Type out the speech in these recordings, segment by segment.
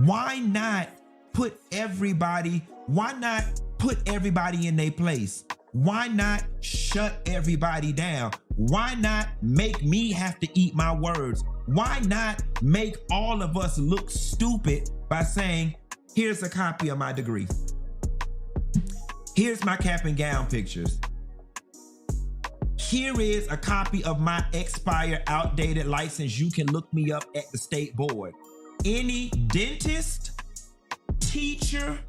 Why not put everybody in their place? Why not shut everybody down? Why not make me have to eat my words? Why not make all of us look stupid by saying, here's a copy of my degree. Here's my cap and gown pictures. Here is a copy of my expired, outdated license. You can look me up at the state board. Any dentist, teacher,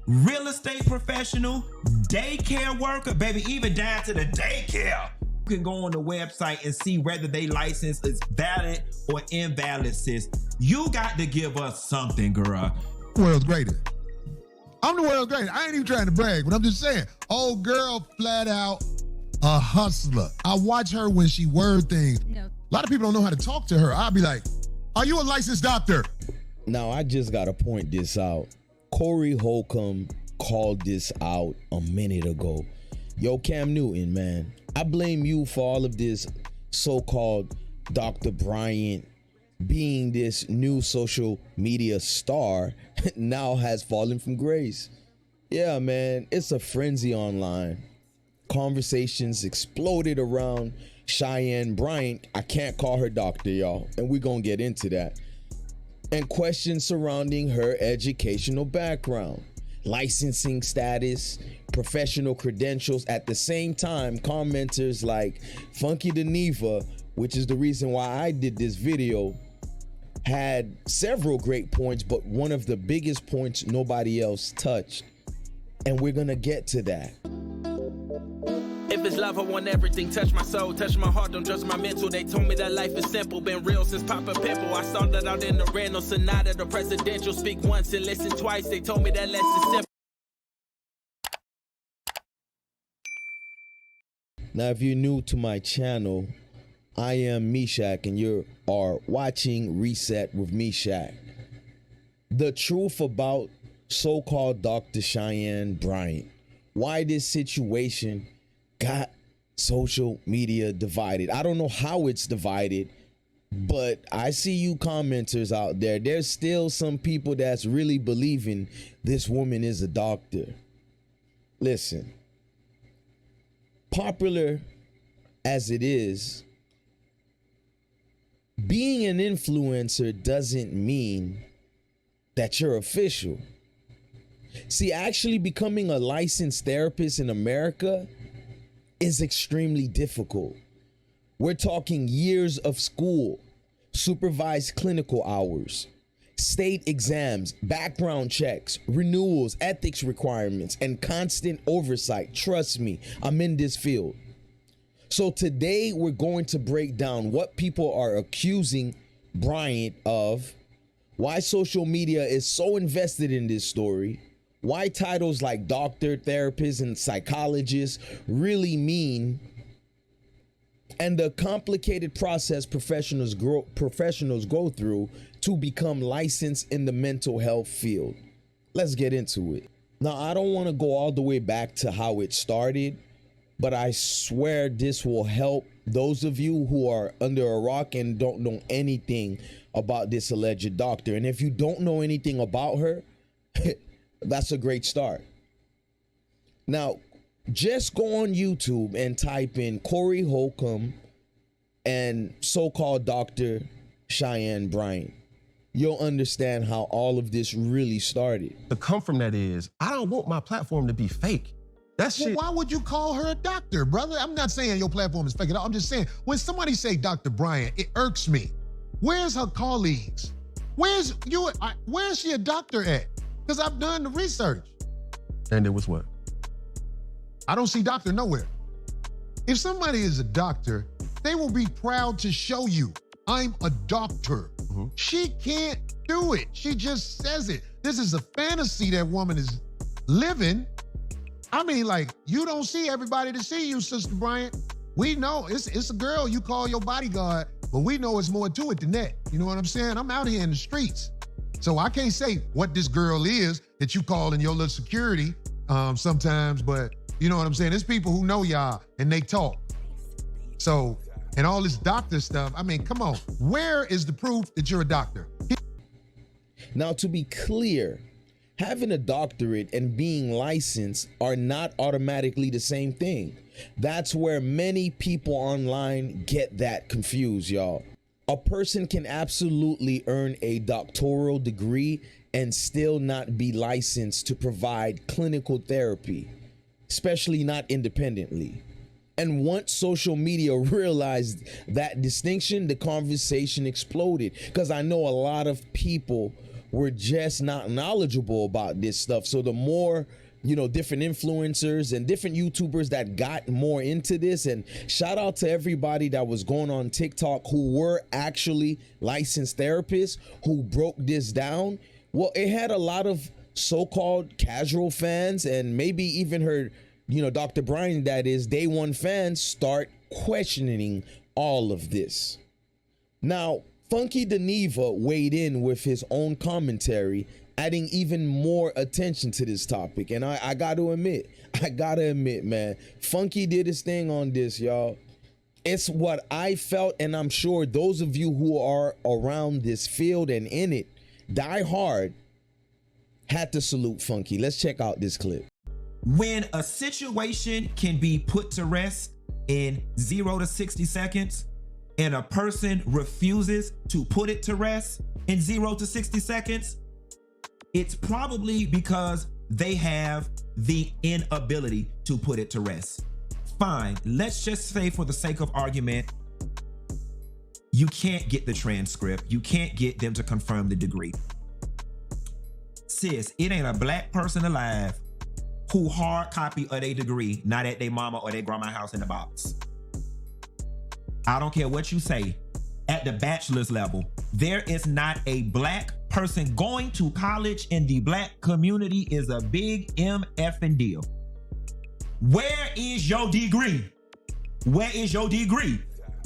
real estate professional, daycare worker, baby, even down to the daycare, you can go on the website and see whether they license is valid or invalid, sis. You got to give us something, girl. World's greatest. I'm the world's greatest. I ain't even trying to brag, but I'm just saying, old girl flat out a hustler. I watch her when she word things. No. A lot of people don't know how to talk to her. I'll be like, are you a licensed doctor? Now, I just got to point this out. Corey Holcomb called this out a minute ago. Yo, Cam Newton, man, I blame you for all of this so-called Dr. Bryant being this new social media star now has fallen from grace. Yeah, man, it's a frenzy online. Conversations exploded around Cheyenne Bryant. I can't call her doctor, y'all, and we're gonna get into that. And questions surrounding her educational background, licensing status, professional credentials. At the same time, commenters like Funky Dineva, which is the reason why I did this video, had several great points, but one of the biggest points nobody else touched. And we're gonna get to that. If it's love, I want everything. Touch my soul, touch my heart, don't judge my mental. They told me that life is simple, been real since Papa Pimple. I started out in the rental, Sonata, the presidential. Speak once and listen twice. They told me that less is simple. Now, if you're new to my channel, I am Meshach, and you are watching Reset with Meshach. The truth about so-called Dr. Cheyenne Bryant. Why this situation got social media divided. I don't know how it's divided, but I see you commenters out there. There's still some people that's really believing this woman is a doctor. Listen, popular as it is, being an influencer doesn't mean that you're official. See, actually becoming a licensed therapist in America is extremely difficult. We're talking years of school, supervised clinical hours, state exams, background checks, renewals, ethics requirements, and constant oversight. Trust me, I'm in this field. So today we're going to break down what people are accusing Bryant of, why social media is so invested in this story, why titles like doctor, therapist, and psychologist really mean, and the complicated process professionals go through to become licensed in the mental health field. Let's get into it. Now, I don't want to go all the way back to how it started, but I swear this will help those of you who are under a rock and don't know anything about this alleged doctor. And if you don't know anything about her, that's a great start. Now, just go on YouTube and type in Corey Holcomb and so-called Dr. Cheyenne Bryant. You'll understand how all of this really started. The come from that is, I don't want my platform to be fake. That shit. Well, why would you call her a doctor, brother? I'm not saying your platform is fake at all. I'm just saying, when somebody say Dr. Bryant, it irks me. Where's her colleagues? Where's she a doctor at? Because I've done the research. And it was what? I don't see doctor nowhere. If somebody is a doctor, they will be proud to show you, I'm a doctor. Mm-hmm. She can't do it. She just says it. This is a fantasy that woman is living. I mean, like, you don't see everybody to see you, Sister Bryant. We know it's a girl you call your bodyguard, but we know it's more to it than that. You know what I'm saying? I'm out here in the streets. So I can't say what this girl is that you call in your little security sometimes, but you know what I'm saying? There's people who know y'all and they talk. So, and all this doctor stuff, I mean, come on. Where is the proof that you're a doctor? Now, to be clear, having a doctorate and being licensed are not automatically the same thing. That's where many people online get that confused, y'all. A person can absolutely earn a doctoral degree and still not be licensed to provide clinical therapy, especially not independently. And once social media realized that distinction, the conversation exploded, because I know a lot of people were just not knowledgeable about this stuff. So the more, different influencers and different YouTubers that got more into this, and shout out to everybody that was going on TikTok who were actually licensed therapists who broke this down. Well, it had a lot of so-called casual fans, and maybe even her, Dr. Bryant, that is, day one fans, start questioning all of this. Now, Funky Dineva weighed in with his own commentary, adding even more attention to this topic. And I got to admit, man, Funky did his thing on this, y'all. It's what I felt, and I'm sure those of you who are around this field and in it, die hard, had to salute Funky. Let's check out this clip. When a situation can be put to rest in 0 to 60 seconds, and a person refuses to put it to rest in 0 to 60 seconds, it's probably because they have the inability to put it to rest. Fine, let's just say for the sake of argument, you can't get the transcript, you can't get them to confirm the degree. Sis, it ain't a black person alive who hard copy of their degree not at their mama or their grandma house in the box. I don't care what you say, at the bachelor's level, there is not a black person going to college in the black community is a big MFing deal. Where is your degree? Where is your degree?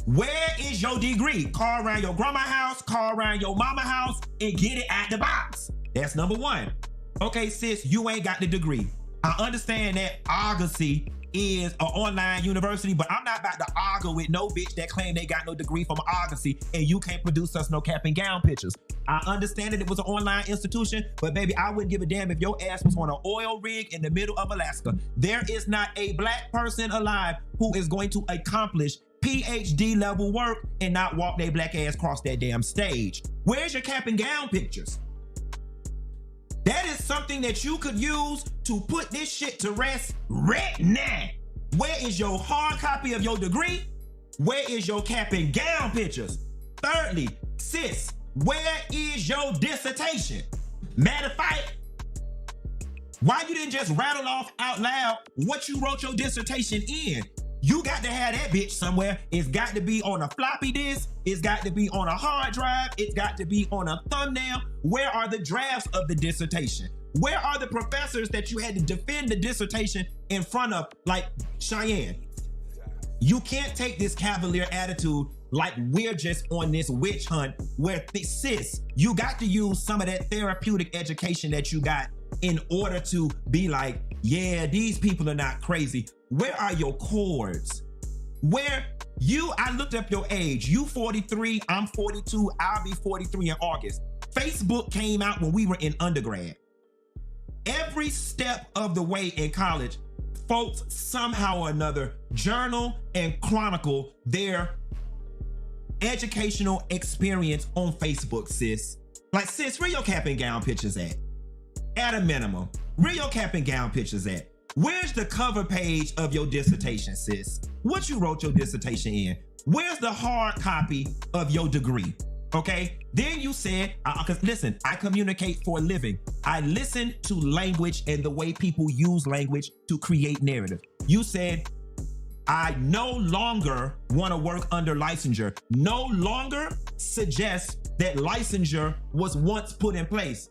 Where is your degree? Call around your grandma house, call around your mama house, and get it at the box. That's number one. Okay, sis, you ain't got the degree. I understand that Argosy is an online university, but I'm not about to argue with no bitch that claim they got no degree from Argosy and you can't produce us no cap and gown pictures. I understand that it was an online institution, but baby, I wouldn't give a damn if your ass was on an oil rig in the middle of Alaska. There is not a black person alive who is going to accomplish PhD level work and not walk their black ass across that damn stage. Where's your cap and gown pictures? That is something that you could use to put this shit to rest right now. Where is your hard copy of your degree? Where is your cap and gown pictures? Thirdly, sis, where is your dissertation? Matter of fact, why you didn't just rattle off out loud what you wrote your dissertation in? You got to have that bitch somewhere. It's got to be on a floppy disk. It's got to be on a hard drive. It's got to be on a thumbnail. Where are the drafts of the dissertation? Where are the professors that you had to defend the dissertation in front of, like Cheyenne? You can't take this cavalier attitude like we're just on this witch hunt where, sis, you got to use some of that therapeutic education that you got in order to be like, yeah, these people are not crazy. Where are your chords? I looked up your age. You 43, I'm 42, I'll be 43 in August. Facebook came out when we were in undergrad. Every step of the way in college, folks somehow or another journal and chronicle their educational experience on Facebook, sis. Like, sis, where your cap and gown pictures at? At a minimum, where your cap and gown pictures at? Where's the cover page of your dissertation, sis? What you wrote your dissertation in? Where's the hard copy of your degree? Okay, then you said, because listen, I communicate for a living. I listen to language and the way people use language to create narrative. You said, I no longer want to work under licensure. No longer suggests that licensure was once put in place.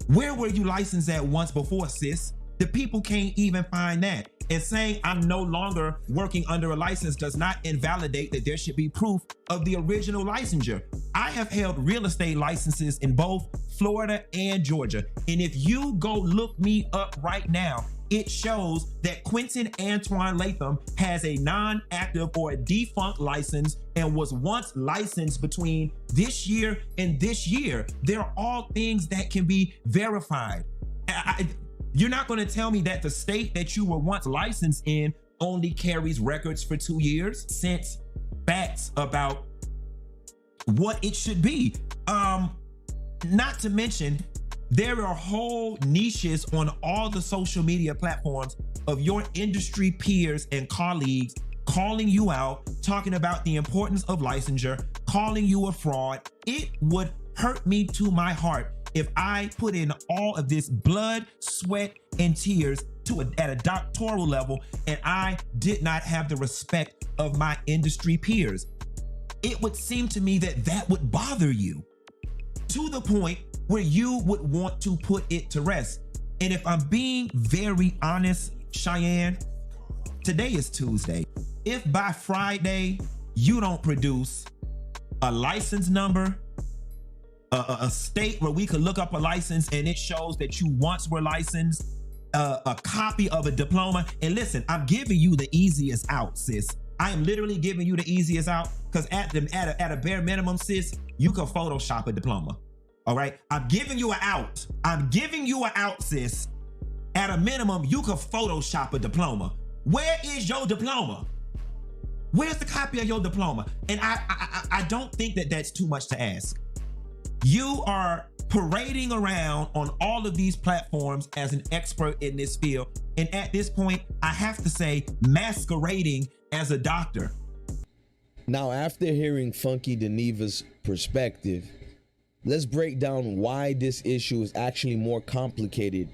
Where were you licensed at once before, sis? The people can't even find that. And saying I'm no longer working under a license does not invalidate that there should be proof of the original licensure. I have held real estate licenses in both Florida and Georgia. And if you go look me up right now, it shows that Quentin Antoine Latham has a non-active or a defunct license and was once licensed between this year and this year. They're all things that can be verified. You're not going to tell me that the state that you were once licensed in only carries records for 2 years, since facts about what it should be. Not to mention, there are whole niches on all the social media platforms of your industry peers and colleagues calling you out, talking about the importance of licensure, calling you a fraud. It would hurt me to my heart if I put in all of this blood, sweat, and tears at a doctoral level and I did not have the respect of my industry peers. It would seem to me that that would bother you to the point where you would want to put it to rest. And if I'm being very honest, Cheyenne, today is Tuesday. If by Friday you don't produce a license number, a state where we could look up a license and it shows that you once were licensed, a copy of a diploma, and listen, I'm giving you the easiest out, sis. I am literally giving you the easiest out because at a bare minimum, sis, you can Photoshop a diploma. All right, I'm giving you an out. I'm giving you an out, sis. At a minimum, you can Photoshop a diploma. Where is your diploma? Where's the copy of your diploma? And I don't think that that's too much to ask. You are parading around on all of these platforms as an expert in this field. And at this point, I have to say, masquerading as a doctor. Now, after hearing Funky Dineva's perspective, let's break down why this issue is actually more complicated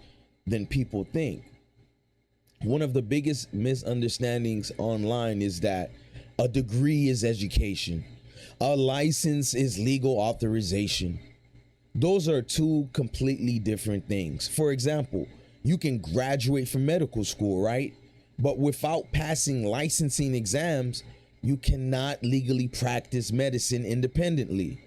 than people think. One of the biggest misunderstandings online is that a degree is education. A license is legal authorization. Those are two completely different things. For example, you can graduate from medical school, right? But without passing licensing exams, you cannot legally practice medicine independently.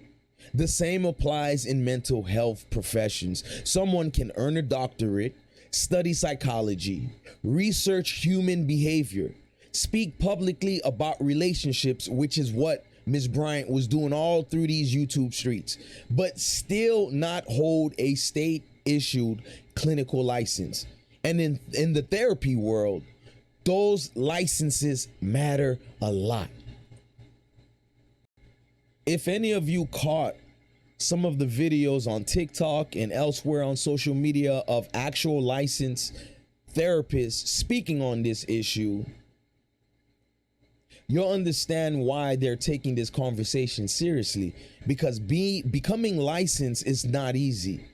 The same applies in mental health professions. Someone can earn a doctorate, study psychology, research human behavior, speak publicly about relationships, which is what Ms. Bryant was doing all through these YouTube streets, but still not hold a state-issued clinical license. And in the therapy world, those licenses matter a lot. If any of you caught some of the videos on TikTok and elsewhere on social media of actual licensed therapists speaking on this issue, you'll understand why they're taking this conversation seriously, because becoming licensed is not easy.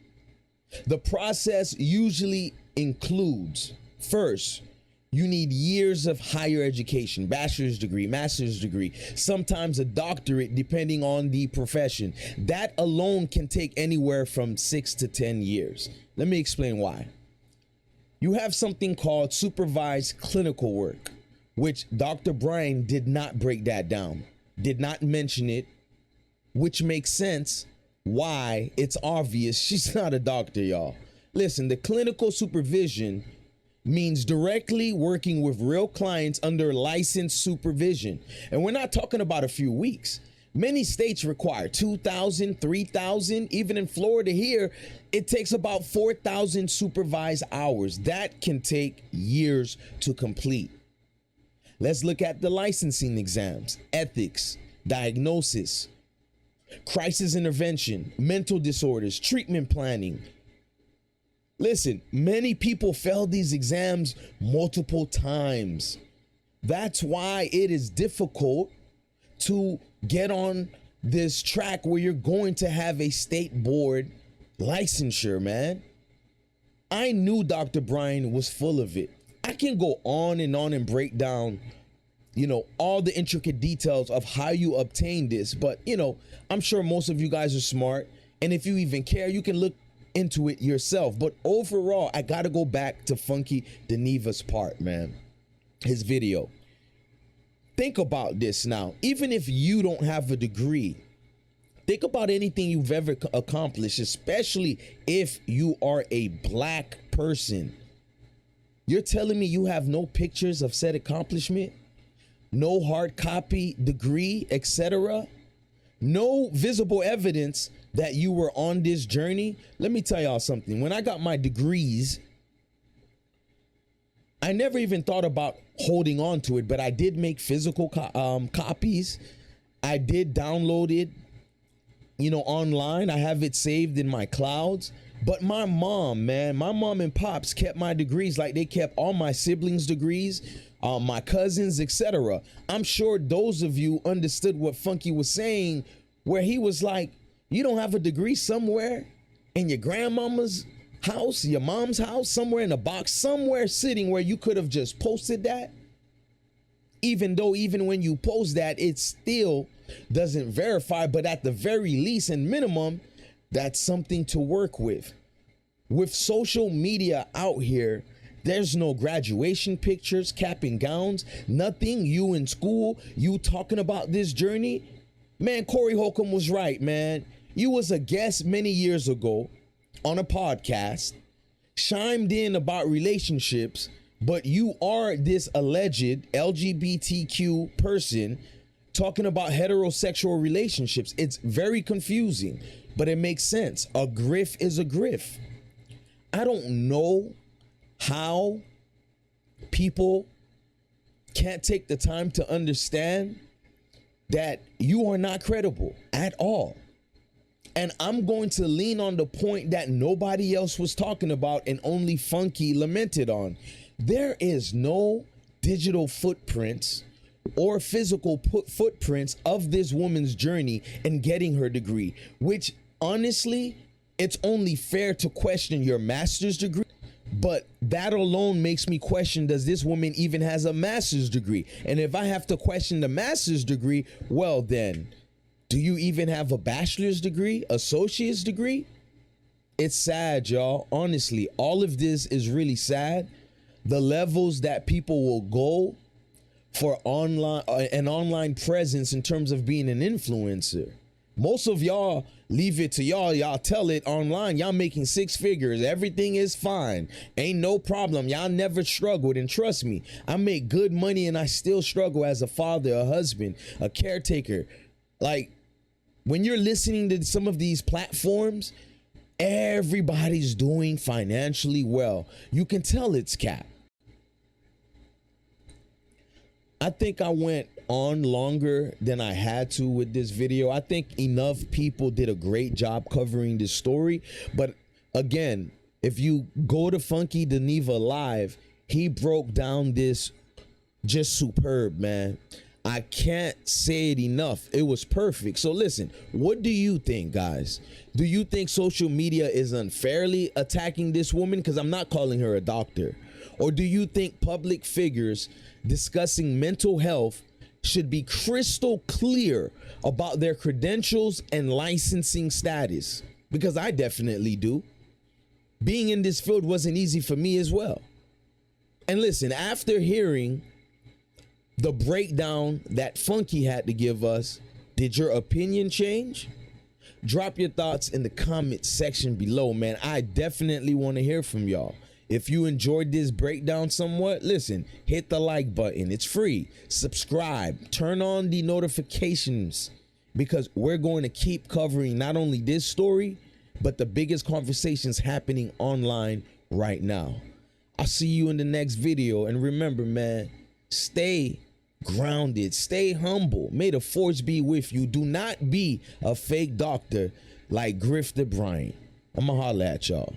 The process usually includes, first, you need years of higher education, bachelor's degree, master's degree, sometimes a doctorate, depending on the profession. That alone can take anywhere from 6 to 10 years. Let me explain why. You have something called supervised clinical work, which Dr. Bryant did not break that down, did not mention it, which makes sense why it's obvious she's not a doctor, y'all. Listen, the clinical supervision means directly working with real clients under licensed supervision. And we're not talking about a few weeks. Many states require 2,000, 3,000, even in Florida here, it takes about 4,000 supervised hours. That can take years to complete. Let's look at the licensing exams, ethics, diagnosis, crisis intervention, mental disorders, treatment planning. Listen, many people fail these exams multiple times. That's why it is difficult to get on this track where you're going to have a state board licensure, man. I knew Dr. Bryant was full of it. I can go on and break down, all the intricate details of how you obtain this. But, I'm sure most of you guys are smart. And if you even care, you can look into it yourself. But overall, I got to go back to Funky Dineva's part, man. his video. Think about this now. Even if you don't have a degree, think about anything you've ever accomplished, especially if you are a black person. You're telling me you have no pictures of said accomplishment, no hard copy degree, etc., no visible evidence that you were on this journey? Let me tell y'all something. When I got my degrees, I never even thought about holding on to it, but I did make physical copies. I did download it, online. I have it saved in my clouds. But my mom and pops kept my degrees like they kept all my siblings' degrees, my cousins, etc. I'm sure those of you understood what Funky was saying, where he was like, you don't have a degree somewhere in your grandmama's house, your mom's house, somewhere in a box, somewhere sitting where you could have just posted that. Even though even when you post that, it still doesn't verify, but at the very least and minimum, that's something to work with. With social media out here, there's no graduation pictures, cap and gowns, nothing. You in school, you talking about this journey. Man, Corey Holcomb was right, man. You was a guest many years ago on a podcast, chimed in about relationships, but you are this alleged LGBTQ person talking about heterosexual relationships. It's very confusing, but it makes sense. A grift is a grift. I don't know how people can't take the time to understand that you are not credible at all. And I'm going to lean on the point that nobody else was talking about and only Funky lamented on. There is no digital footprints or physical footprints of this woman's journey in getting her degree, which honestly, it's only fair to question your master's degree. But that alone makes me question, does this woman even has a master's degree? And if I have to question the master's degree, well then, do you even have a bachelor's degree, associate's degree? It's sad, y'all. Honestly, all of this is really sad. The levels that people will go for an online presence in terms of being an influencer. Most of y'all leave it to y'all tell it online. Y'all making six figures. Everything is fine. Ain't no problem. Y'all never struggled. And trust me, I make good money and I still struggle as a father, a husband, a caretaker. Like, when you're listening to some of these platforms, everybody's doing financially well. You can tell it's cap. I think I went on longer than I had to with this video. I think enough people did a great job covering this story. But again, if you go to Funky Dineva Live, he broke down this just superb, man. I can't say it enough. It was perfect. So listen, what do you think, guys? Do you think social media is unfairly attacking this woman? Because I'm not calling her a doctor. Or do you think public figures discussing mental health should be crystal clear about their credentials and licensing status? Because I definitely do. Being in this field wasn't easy for me as well. And listen, after hearing the breakdown that Funky had to give us, did your opinion change? Drop your thoughts in the comment section below, man. I definitely want to hear from y'all. If you enjoyed this breakdown somewhat, listen, hit the like button. It's free. Subscribe. Turn on the notifications, because we're going to keep covering not only this story, but the biggest conversations happening online right now. I'll see you in the next video. And remember, man, stay grounded, stay humble. May the force be with you. Do not be a fake doctor like Grifter Bryant. I'm gonna holla at y'all.